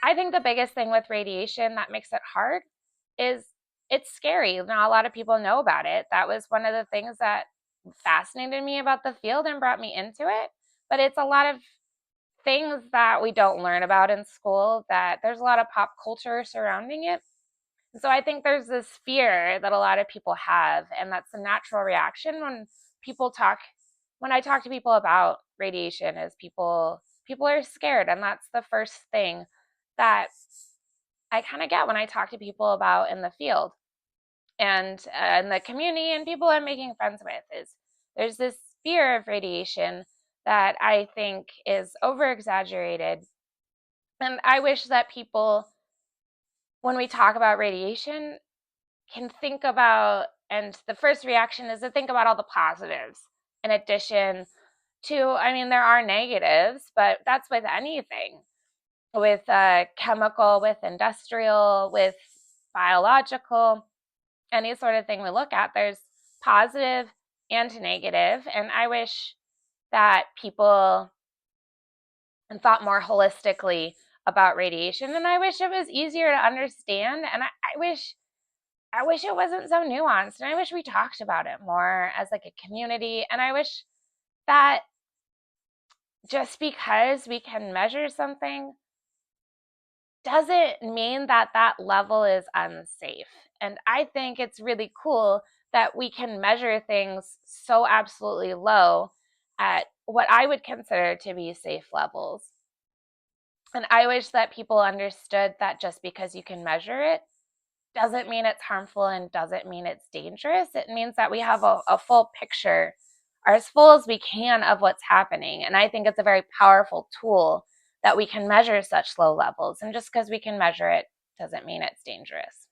I think the biggest thing with radiation that makes it hard is it's scary. Not a lot of people know about it. That was one of the things that fascinated me about the field and brought me into it. But it's a lot of things that we don't learn about in school, that there's a lot of pop culture surrounding it. So I think there's this fear that a lot of people have, and that's a natural reaction when people talk when I talk to people about radiation is people are scared, and that's the first thing that I kind of get when I talk to people about in the field and in the community and people I'm making friends with is there's this fear of radiation that I think is over exaggerated. And I wish that people, when we talk about radiation, can think about, and the first reaction is to think about all the positives in addition to, I mean, there are negatives, but that's with anything, with chemical, with industrial, with biological, any sort of thing we look at, there's positive and negative. And I wish that people thought more holistically about radiation. And I wish it was easier to understand. And I wish it wasn't so nuanced. And I wish we talked about it more as like a community. And I wish that just because we can measure something doesn't mean that that level is unsafe. And I think it's really cool that we can measure things so absolutely low at what I would consider to be safe levels. And I wish that people understood that just because you can measure it doesn't mean it's harmful and doesn't mean it's dangerous. It means that we have a full picture, or as full as we can, of what's happening. And I think it's a very powerful tool that we can measure such low levels. And just because we can measure it doesn't mean it's dangerous.